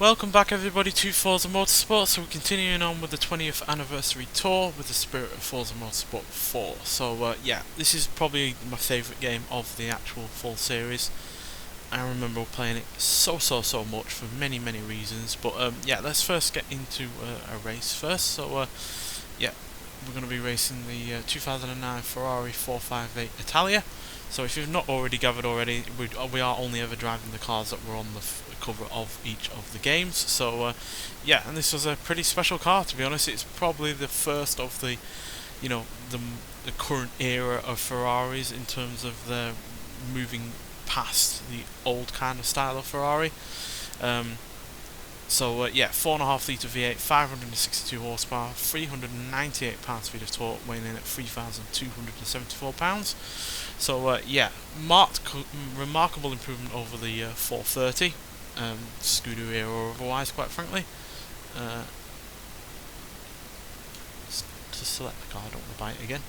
Welcome back everybody to Forza Motorsport. So we're continuing on with the 20th anniversary tour with the spirit of Forza Motorsport 4. So yeah, this is probably my favourite game of the actual full series. I remember playing it so much for many reasons. But yeah, let's first get into a race first. So yeah, we're going to be racing the 2009 Ferrari 458 Italia. So if you've not already gathered already, we are only ever driving the cars that were on the cover of each of the games. So yeah, and this was a pretty special car, to be honest. It's probably the first of the, you know, the current era of Ferraris in terms of the moving past the old kind of style of Ferrari. So yeah, 4.5 litre V8, 562 horsepower, 398 pounds-feet of torque, weighing in at 3,274 pounds. So yeah, remarkable improvement over the 430 Scuderia or otherwise, quite frankly. To select the car, I don't want to buy it again.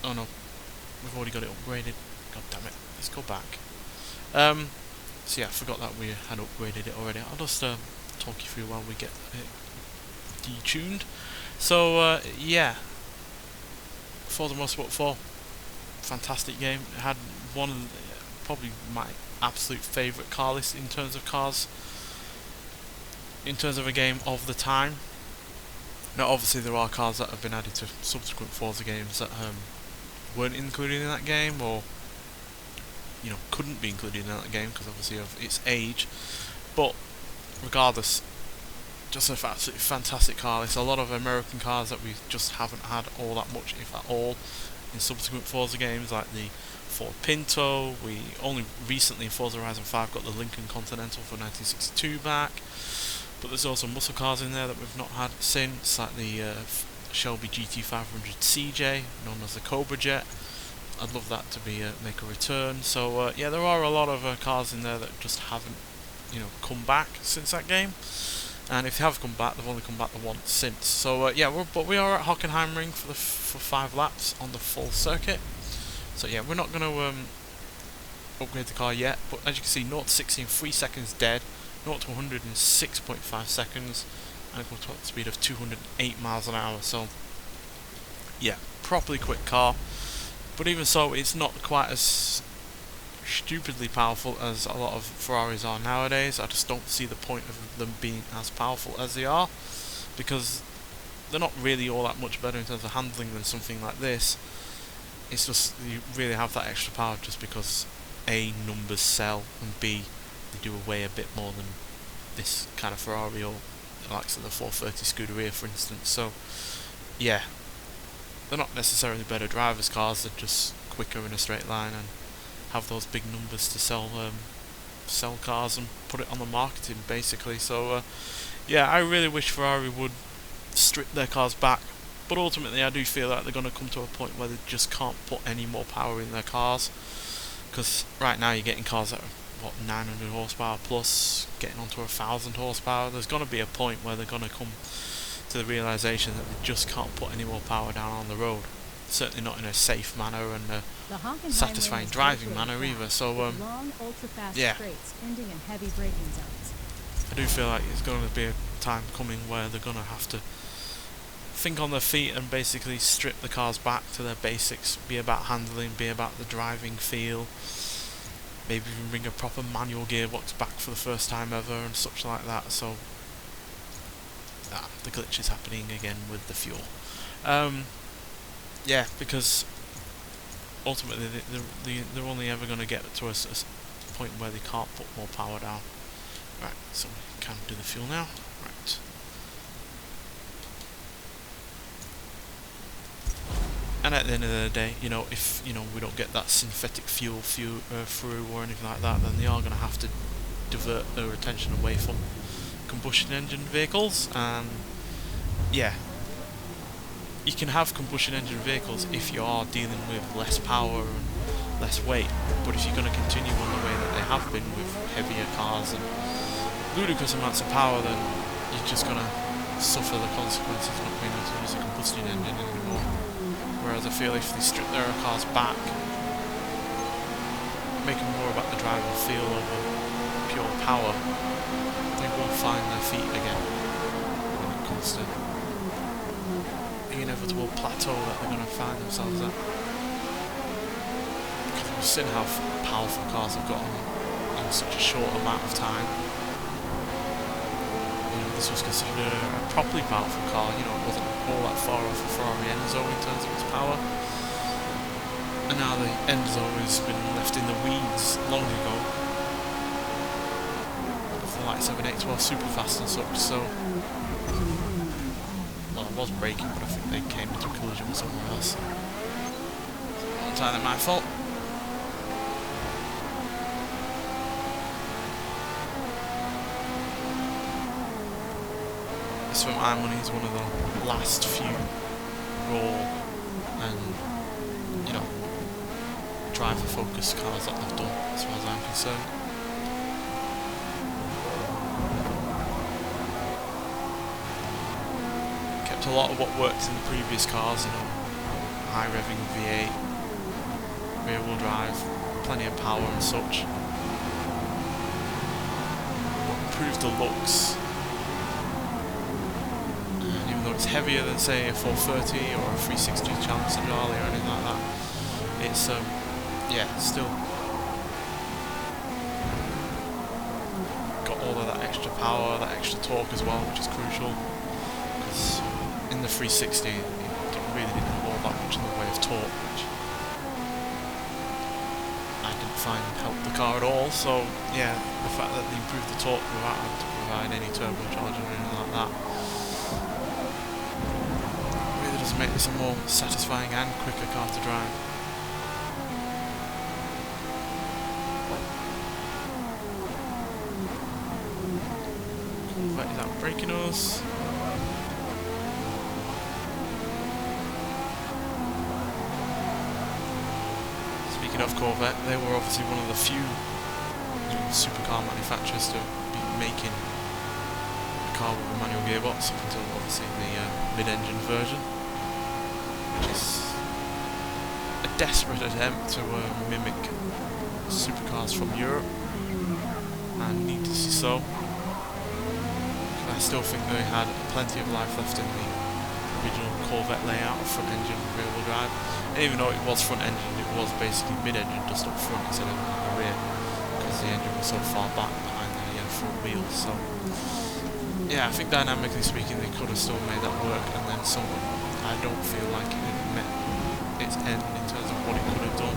Oh no, we've already got it upgraded. God damn it, let's go back. So yeah, I forgot that we had upgraded it already. I'll just talk you through while we get it detuned. So yeah, Forza Motorsport 4, fantastic game. It had one of probably my absolute favourite car list in terms of cars, in terms of a game of the time. Now obviously there are cars that have been added to subsequent Forza games that weren't included in that game, or you know, couldn't be included in that game because obviously of its age. But regardless, just a absolutely fantastic car. It's a lot of American cars that we just haven't had all that much, if at all, in subsequent Forza games, like the Ford Pinto. We only recently in Forza Horizon 5 got the Lincoln Continental for 1962 back, but there's also muscle cars in there that we've not had since, like the Shelby GT500 CJ, known as the Cobra Jet. I'd love that to be make a return. So yeah, there are a lot of cars in there that just haven't, you know, come back since that game. And if they have come back, they've only come back the once since. So yeah, we are at Hockenheimring for 5 laps on the full circuit. So yeah, we're not going to upgrade the car yet. But as you can see, 0 to 60 in 3 seconds dead, 0 to 100 in 6.5 seconds, and a top speed of 208 miles an hour. So yeah, properly quick car. But even so, it's not quite as stupidly powerful as a lot of Ferraris are nowadays. I just don't see the point of them being as powerful as they are, because they're not really all that much better in terms of handling than something like this. It's just you really have that extra power just because A, numbers sell, and B, they do weigh a bit more than this kind of Ferrari or the likes of the 430 Scuderia, for instance. So yeah, they're not necessarily better drivers' cars, they're just quicker in a straight line and have those big numbers to sell cars and put it on the marketing, basically. So yeah, I really wish Ferrari would strip their cars back, but ultimately I do feel like they're going to come to a point where they just can't put any more power in their cars, because right now you're getting cars that are, what, 900 horsepower plus, getting onto 1,000 horsepower. There's going to be a point where they're going to come to the realisation that they just can't put any more power down on the road. Certainly not in a safe manner and a satisfying driving manner either. So yeah, I do feel like it's going to be a time coming where they're going to have to think on their feet and basically strip the cars back to their basics. Be about handling, be about the driving feel. Maybe even bring a proper manual gearbox back for the first time ever and such like that. So the glitch is happening again with the fuel. Yeah, because ultimately they're only ever going to get to a point where they can't put more power down. Right, so we can do the fuel now. Right. And at the end of the day, you know, if we don't get that synthetic fuel through or anything like that, then they are going to have to divert their attention away from combustion engine vehicles. And yeah, you can have combustion engine vehicles if you are dealing with less power and less weight, but if you're going to continue on the way that they have been with heavier cars and ludicrous amounts of power, then you're just going to suffer the consequences of not being able to use a combustion engine anymore. Whereas I feel if they strip their cars back, make them more about the driving feel of a pure power, they will find their feet again when it comes to the inevitable plateau that they're going to find themselves at. Because we've seen how powerful cars have gotten in such a short amount of time. You know, this was considered a properly powerful car, you know, it wasn't all that far off a Ferrari Enzo in terms of its power. And now the Enzo has been left in the weeds long ago. The likes of an 812 Superfast and such, so... Well, I was braking, but I think they came into a collision with somewhere else. Not entirely my fault. This, for my money, is one of the last few raw and, you know, driver-focused cars that they've done, as far as I'm concerned. Kept a lot of what worked in the previous cars, you know, high revving V8, rear-wheel drive, plenty of power and such. Improved the looks. And even though it's heavier than, say, a 430 or a 360 Challenge or anything like that, it's yeah, still got all of that extra power, that extra torque as well, which is crucial. Because in the 360, it really didn't have all that much in the way of torque, which I didn't find helped the car at all. So yeah, the fact that they improved the torque without having to provide any turbocharger or anything like that really does make this a more satisfying and quicker car to drive. Is that braking us? Speaking of Corvette, they were obviously one of the few supercar manufacturers to be making a car with a manual gearbox up until obviously the mid-engine version, which is a desperate attempt to mimic supercars from Europe, and needlessly so. I still think they had plenty of life left in the original Corvette layout of front engine rear-wheel drive. And even though it was front engine, it was basically mid-engine just up front instead of the rear, because the engine was so far back behind the front wheels. So yeah, I think dynamically speaking they could have still made that work, and then some. I don't feel like it had met its end in terms of what it could have done.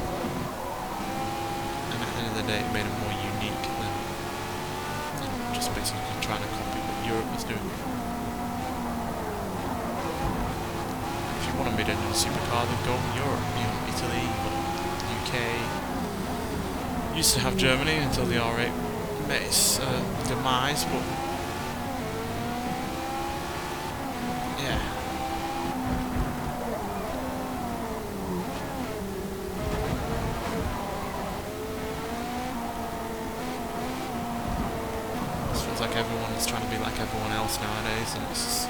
And at the end of the day, it made it more unique than, you know, just basically trying to copy Europe was doing. If you want a mid-engine supercar, then go Europe, you know, Italy, UK. Used to have Germany until the R8 met its demise, but yeah. Like everyone is trying to be like everyone else nowadays, and it's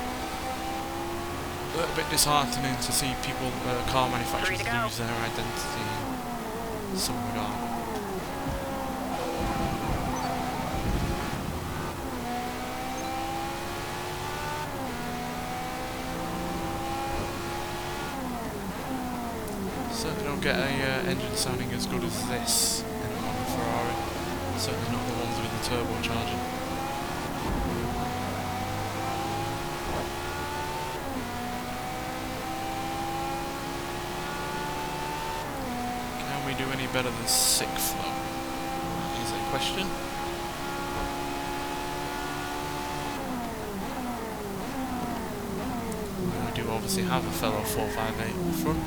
a little bit disheartening to see people, car manufacturers lose their identity in some regard. Certainly don't get a engine sounding as good as this in a modern Ferrari. Certainly not the ones with the turbocharger. Can we do any better than 6th though? That is a question. We do obviously have a fellow 458 in the front.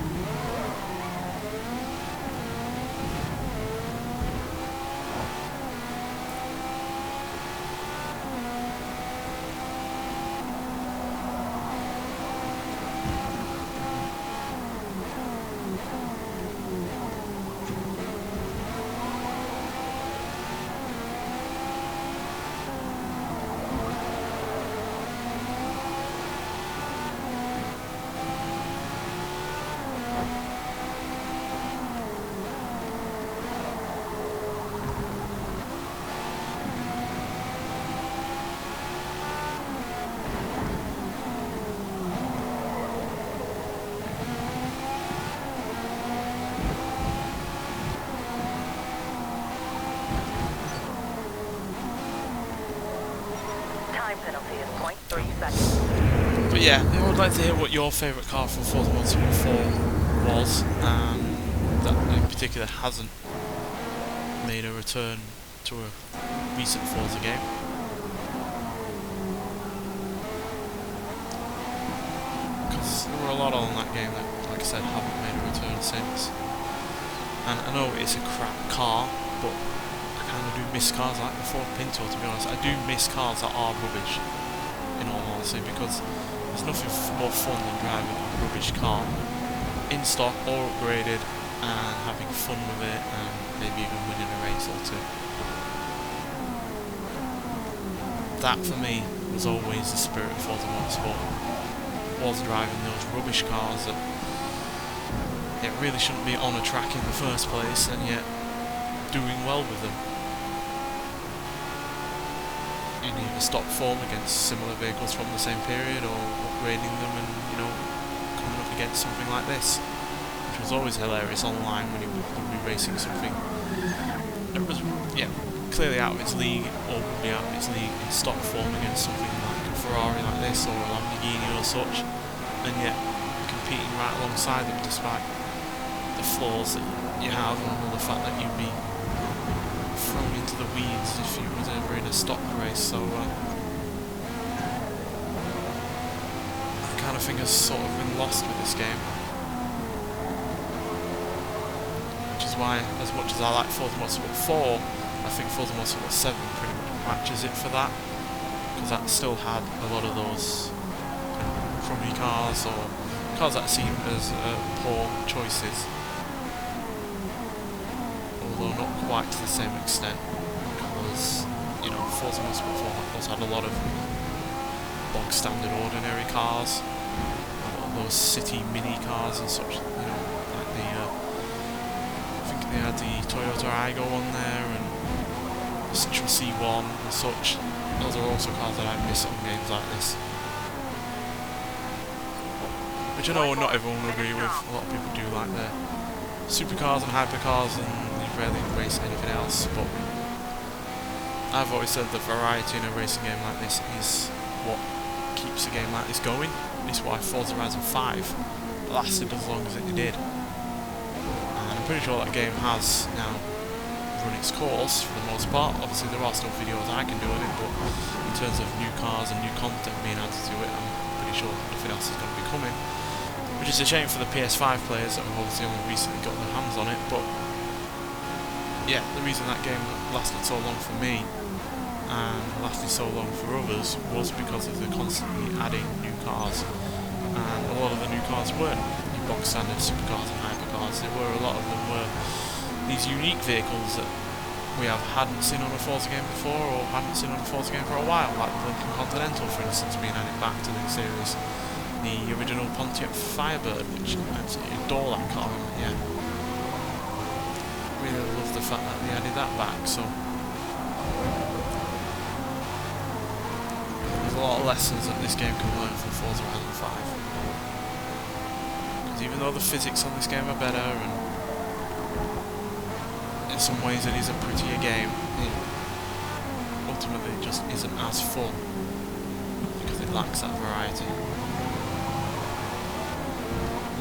time penalty is 0.3 seconds. But yeah, I would like to hear what your favourite car from Forza Motorsport 4 was, that in particular hasn't made a return to a recent Forza game. Because there were a lot on that game that, like I said, haven't made a return since. And I know it's a crap car, but I kind of do miss cars like the Ford Pinto, to be honest. I do miss cars that are rubbish, in all honesty, because there's nothing more fun than driving a rubbish car in stock or upgraded and having fun with it and maybe even winning a race or two. That for me was always the spirit of Forza Motorsport, was driving those rubbish cars that it really shouldn't be on a track in the first place, and yet doing well with them. In either stock form against similar vehicles from the same period, or upgrading them and, you know, coming up against something like this, which was always hilarious online when you would be racing something that was, yeah, clearly out of its league, or would be out of its league in stock form against something like a Ferrari like this, or a Lamborghini or such, and yet competing right alongside them despite the flaws that you have, and the fact that you'd be thrown into the weeds if you was ever in a stock race. So I kind of think has sort of been lost with this game, which is why, as much as I like Forza Motorsport 4, I think Forza Motorsport 7 pretty much matches it for that, because that still had a lot of those crummy cars, or cars that seem as poor choices, although not quite to the same extent, because, you know, Forza Motorsport 4 also had a lot of bog standard ordinary cars, a lot of those city mini cars and such, you know, like the, I think they had the Toyota Aygo on there, and the Citroen C1 and such. Those are also cars that I miss on games like this. Which I know not everyone will agree with. A lot of people do like their supercars and hypercars, and they rarely race anything else, but I've always said that variety in a racing game like this is what keeps a game like this going. It's why Forza Horizon 5 lasted as long as it did. And I'm pretty sure that game has now run its course for the most part. Obviously there are still videos I can do on it, but in terms of new cars and new content being added to it, I'm pretty sure nothing else is going to be coming. Which is a shame for the PS5 players that have obviously only recently got their hands on it, but yeah, the reason that game lasted so long for me and lasted so long for others was because of the constantly adding new cars, and a lot of the new cars weren't your box standard supercars and hypercars. There were a lot of them were these unique vehicles that we hadn't seen on a Forza game before, or hadn't seen on a Forza game for a while, like the Lincoln Continental, for instance, being added back to the series. The original Pontiac Firebird, which I absolutely adore that car, yeah. Really love the fact that they added that back, so there's a lot of lessons that this game can learn from Forza Horizon 5. Because even though the physics on this game are better, and in some ways it is a prettier game, it ultimately just isn't as fun, because it lacks that variety.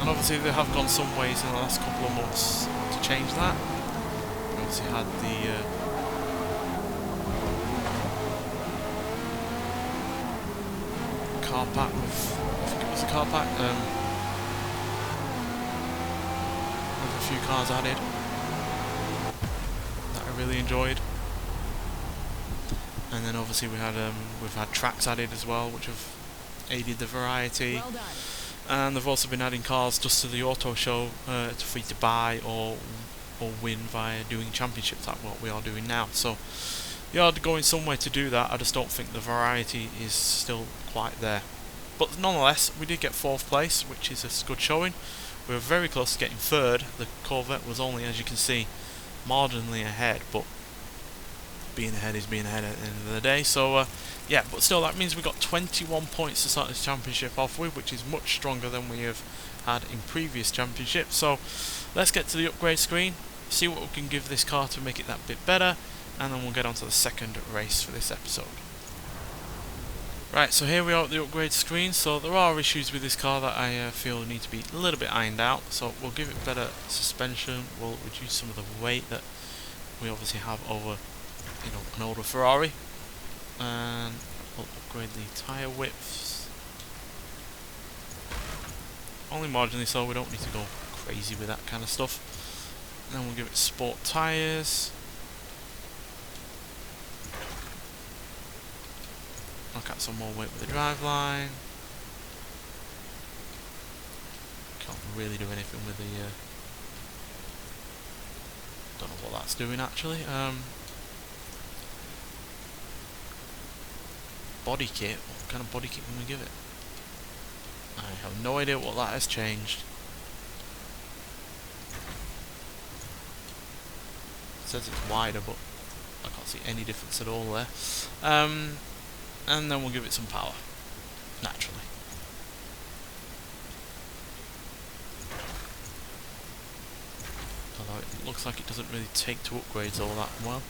And obviously they have gone some ways in the last couple of months to change that. We obviously had the car pack with, I think it was a car pack, with a few cars added that I really enjoyed. And then obviously we've had tracks added as well, which have aided the variety. Well done. And they've also been adding cars just to the auto show, to free to buy or win via doing championships, like what we are doing now. So they are going some way to do that. I just don't think the variety is still quite there. But nonetheless, we did get 4th place, which is a good showing. We were very close to getting 3rd. The Corvette was only, as you can see, marginally ahead, but being ahead is being ahead at the end of the day. So yeah, but still that means we got 21 points to start this championship off with, which is much stronger than we have had in previous championships. So let's get to the upgrade screen, see what we can give this car to make it that bit better, and then we'll get on to the second race for this episode. Right, so here we are at the upgrade screen. So there are issues with this car that I feel need to be a little bit ironed out. So we'll give it better suspension, we'll reduce some of the weight that we obviously have over, you know, an older Ferrari. And we'll upgrade the tyre widths. Only marginally so, we don't need to go crazy with that kind of stuff. And then we'll give it sport tyres. Knock out some more weight with the driveline. Can't really do anything with the don't know what that's doing actually. Body kit, what kind of body kit can we give it? I have no idea what that has changed. It says it's wider, but I can't see any difference at all there. And then we'll give it some power, naturally. Although it looks like it doesn't really take to upgrades all that well.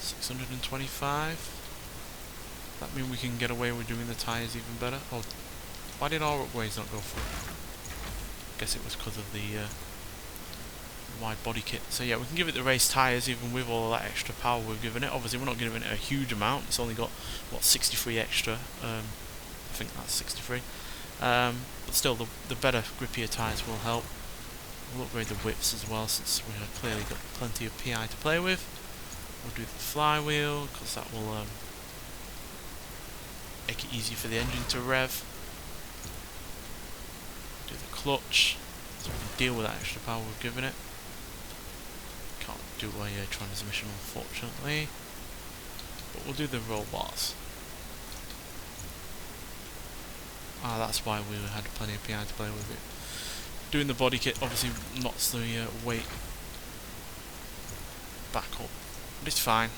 $625. That means we can get away with doing the tyres even better. Oh, why did our upgrades not go through? Guess it was because of the wide body kit. So yeah, we can give it the race tyres even with all that extra power we've given it. Obviously we're not giving it a huge amount, it's only got what, 63 extra. I think that's 63. But still the better grippier tyres will help. We'll upgrade the whips as well since we've clearly got plenty of PI to play with. We'll do the flywheel because that will make it easier for the engine to rev. Do the clutch so we can deal with that extra power we've given it. Can't do a transmission unfortunately, but we'll do the roll bars. That's why we had plenty of PI to play with it. Doing the body kit obviously knocks the weight back up, but it's fine.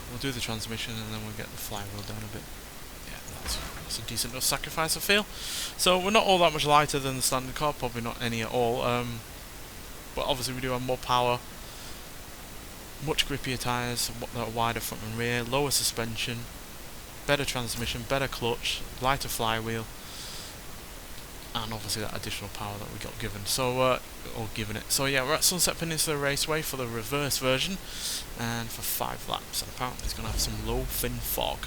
We'll do the transmission and then we'll get the flywheel down a bit. Yeah, that's a decent enough sacrifice I feel. So we're not all that much lighter than the standard car, probably not any at all. But obviously we do have more power, much grippier tyres, wider front and rear, lower suspension, better transmission, better clutch, lighter flywheel, and obviously that additional power that we got given. So, or given it. So yeah, we're at Sunset Peninsula Raceway for the reverse version, and for 5 laps. And apparently it's going to have some low fin fog.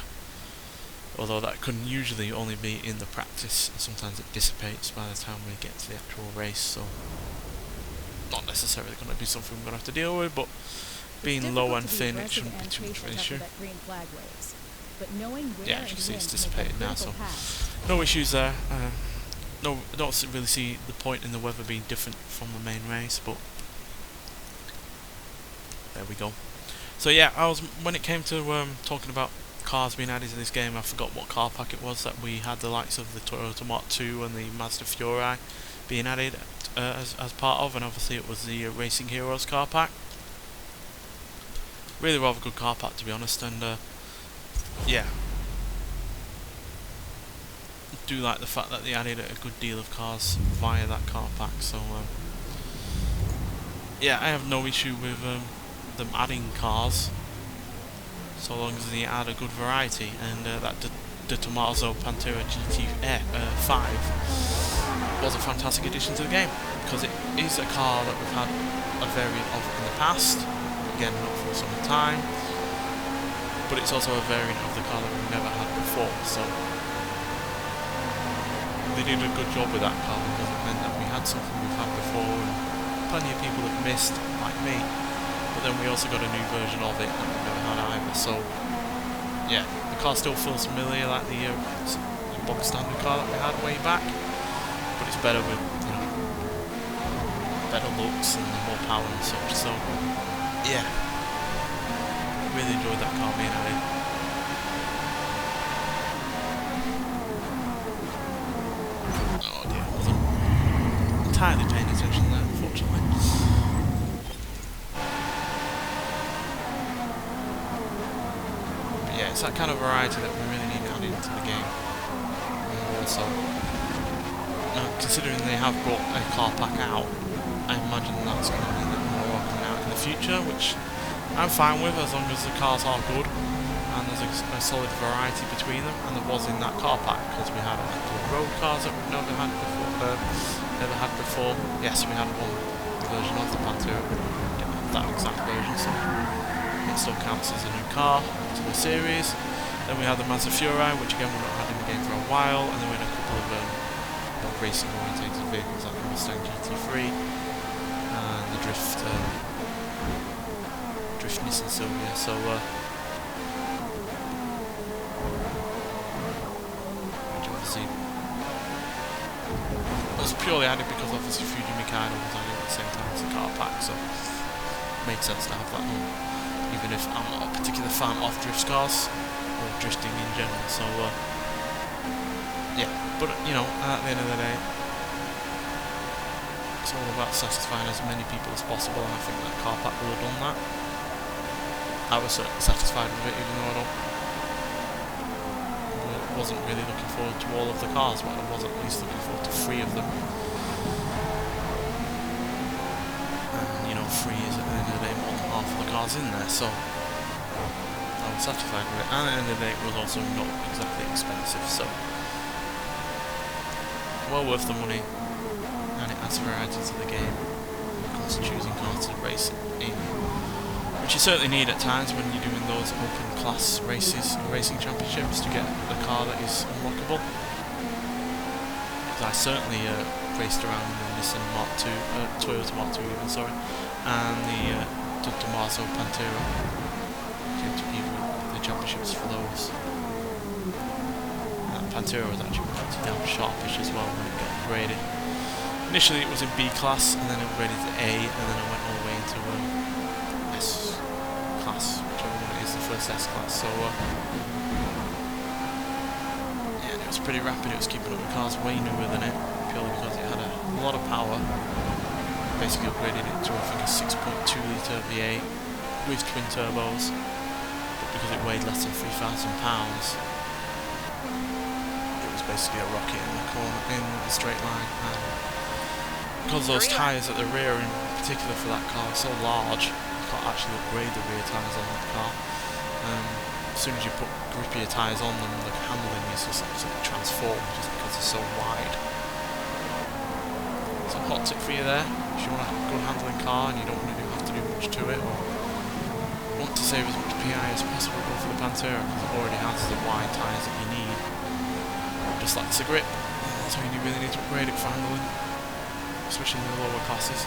Although that can usually only be in the practice, and sometimes it dissipates by the time we get to the actual race. So, not necessarily going to be something we're going to have to deal with, but being low and thin, it shouldn't be too much of an issue. Yeah, as you can see, it's dissipated now, so no issues there. No, I don't really see the point in the weather being different from the main race, but there we go. So yeah, when it came to talking about cars being added to this game, I forgot what car pack it was that we had the likes of the Toyota Mark II and the Mazda Fiori being added as part of, and obviously it was the Racing Heroes car pack. Really rather good car pack, to be honest, and yeah, do like the fact that they added a good deal of cars via that car pack. So yeah, I have no issue with them adding cars, so long as they add a good variety. And that the Tommaso Pantera GT5 was a fantastic addition to the game, because it is a car that we've had a variant of in the past, again not for some time, but it's also a variant of the car that we've never had before. So they did a good job with that car, because it meant that we had something we've had before and plenty of people have missed, like me, but then we also got a new version of it that we've never had either. So yeah, the car still feels familiar like the bog standard car that we had way back, but it's better with, you know, better looks and more power and such. So yeah, really enjoyed that car being added. Oh dear, wasn't entirely paying attention there, unfortunately. But yeah, it's that kind of variety that we really need added into the game. So, considering they have brought a car pack out, I imagine that's going to mean that more are coming out in the future, which I'm fine with as long as the cars are good and there's a solid variety between them, and there was in that car pack, because we had a couple of road cars that we've never had before. Yes, we had one version of the Pantera, but we didn't have that exact version, so it still counts as a new car to the series. Then we had the Mazda Furai, which again we've not had in the game for a while, and then we had a couple of more racing orientated vehicles like the Mustang GT3 and the Drift Nissan Silvia. So which obviously was purely added because obviously Fuji Mikado was added at the same time as the car pack, so it made sense to have that on, even if I'm not a particular fan of drift cars or drifting in general. So yeah, but you know, at the end of the day, it's all about satisfying as many people as possible, and I think that car pack will have done that. I was certainly satisfied with it, even though I wasn't really looking forward to all of the cars, but I was at least looking forward to 3 of them. And you know, 3 is at the end of the day more than half of the cars in there, so I was satisfied with it. And at the end of the day, it was also not exactly expensive, so well worth the money, and it adds variety to the game when it comes to choosing cars to race in, which you certainly need at times when you're doing those open class races, racing championships, to get the car that is unlockable. Because I certainly raced around in the Nissan Mark II, Toyota Mark II even, sorry, and the Tommaso Pantera. Came to give the championships for those. That Pantera was actually pretty damn sharpish as well when it got upgraded. Initially it was in B class, and then it upgraded to A, and then it went all the way into S class, whichever one it is, the first S class. So yeah, it was pretty rapid. It was keeping up with cars way newer than it, purely because it had a lot of power. Basically upgraded it to, I think, a 6.2 litre V8 with twin turbos, but because it weighed less than 3,000 pounds, it was basically a rocket in the corner, in the straight line. And because those tyres at the rear, in particular for that car, are so large, you can't actually upgrade the rear tyres on that car. As soon as you put grippier tyres on them, the handling is just absolutely transformed, just because they're so wide. So a hot tip for you there: if you want a good handling car and you don't want to have to do much to it, or want to save as much PI as possible, go for the Pantera, because it already has the wide tyres that you need. Just like the grip, that's all you really need to upgrade it for handling, especially in the lower classes.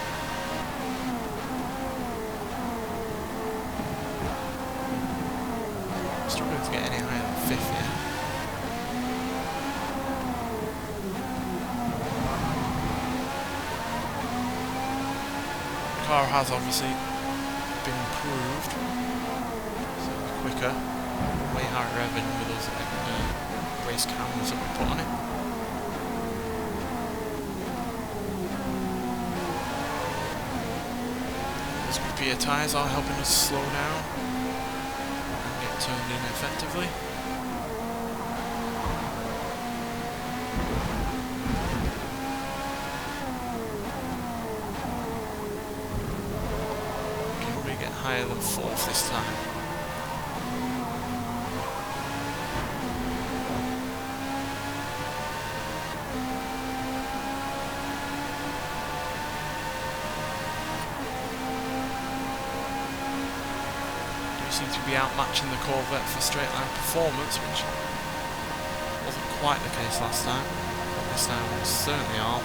Struggling to get any higher than 5th yet. The car has obviously been improved, so quicker, way higher revving with those race cams that we put on it. Those grippier tyres are helping us slow down and get turned in effectively. Can we get higher than 4th this time? Seem to be outmatching the Corvette for straight line performance, which wasn't quite the case last time, but this time we certainly are.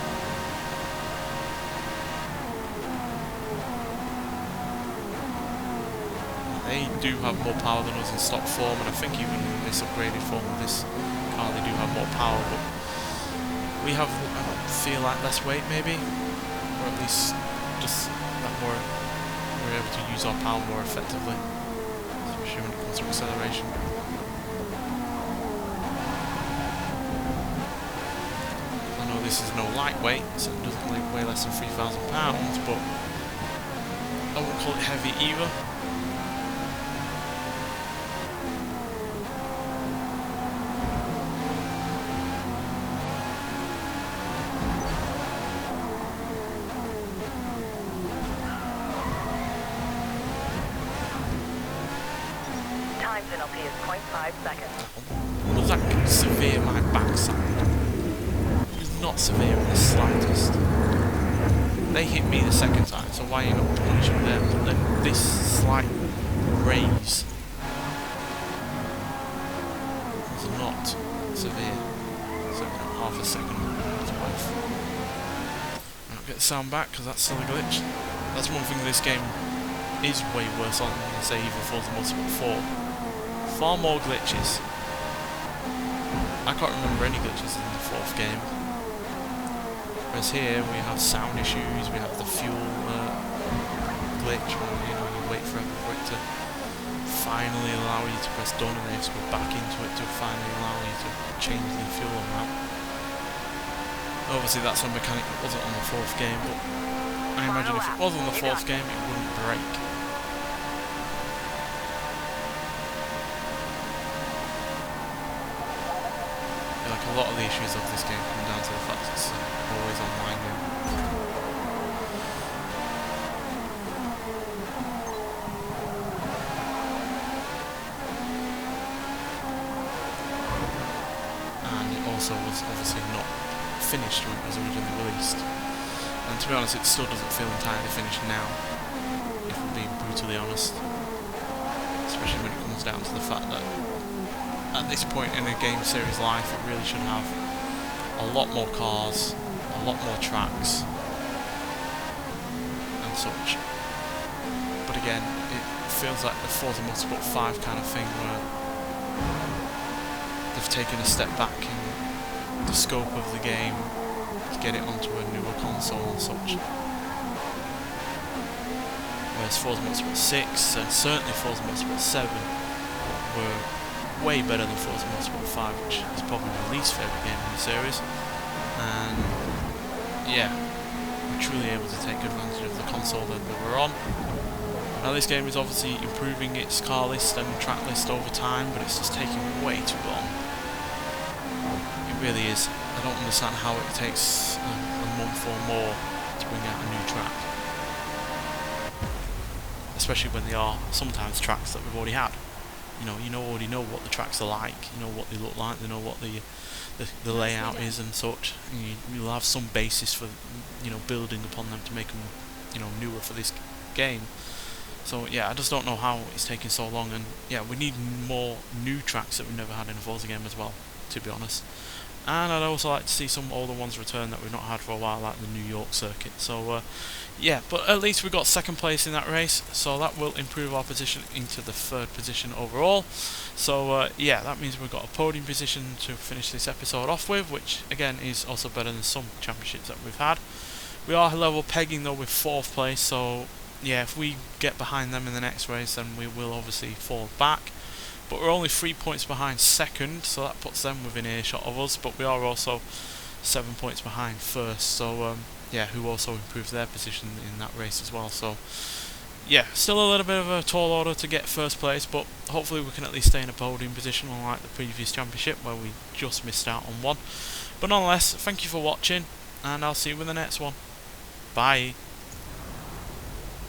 They do have more power than us in stock form, and I think even in this upgraded form of this car they do have more power, but we have, I feel like, less weight maybe, or at least just that we're able to use our power more effectively, especially when it comes to acceleration. I know this is no lightweight, so it doesn't weigh less than 3,000 pounds, but I wouldn't call it heavy either. Penalty is 0.5 seconds. Was that severe, my backside? It was not severe in the slightest. They hit me the second time, so why are you not punishing them? But then this slight raise was not severe. So half a second was worth. I don't get the sound back because that's still a glitch. That's one thing this game is way worse on than say even Forza Motorsport 4. Far more glitches. I can't remember any glitches in the 4th game. Whereas here we have sound issues, we have the fuel glitch where you wait forever for it to finally allow you to press done and then you have to go back into it to finally allow you to change the fuel amount. Obviously that's a mechanic that wasn't on the 4th game, but I imagine if it was on the 4th game it wouldn't break. Like a lot of the issues of this game come down to the fact it's always online game. And it also was obviously not finished when it was originally released. And to be honest, it still doesn't feel entirely finished now, if we're being brutally honest. Especially when it comes down to the fact that at this point in a game series life, it really should have a lot more cars, a lot more tracks, and such. But again, it feels like the Forza Motorsport 5 kind of thing where they've taken a step back in the scope of the game to get it onto a newer console and such. Whereas Forza Motorsport 6 and certainly Forza Motorsport 7 were way better than Forza Motorsport 5, which is probably my least favourite game in the series. And yeah, we're truly able to take advantage of the console that we're on. Now this game is obviously improving its car list and track list over time, but it's just taking way too long. It really is. I don't understand how it takes a month or more to bring out a new track. Especially when they are sometimes tracks that we've already had. You already know what the tracks are like, you know what they look like, they know what the layout is and such. And you'll have some basis for, building upon them to make them, newer for this game. So yeah, I just don't know how it's taking so long, and yeah, we need more new tracks that we've never had in a Forza game as well, to be honest. And I'd also like to see some older ones return that we've not had for a while, like the New York circuit. So yeah, but at least we got second place in that race, so that will improve our position into the 3rd position overall. So yeah, that means we've got a podium position to finish this episode off with, which again is also better than some championships that we've had. We are level pegging though with 4th place, so yeah, if we get behind them in the next race then we will obviously fall back. But we're only 3 points behind 2nd, so that puts them within earshot of us, but we are also 7 points behind 1st, so yeah, who also improves their position in that race as well. So yeah, still a little bit of a tall order to get 1st place, but hopefully we can at least stay in a podium position, unlike the previous championship where we just missed out on one. But nonetheless, thank you for watching, and I'll see you in the next one. Bye.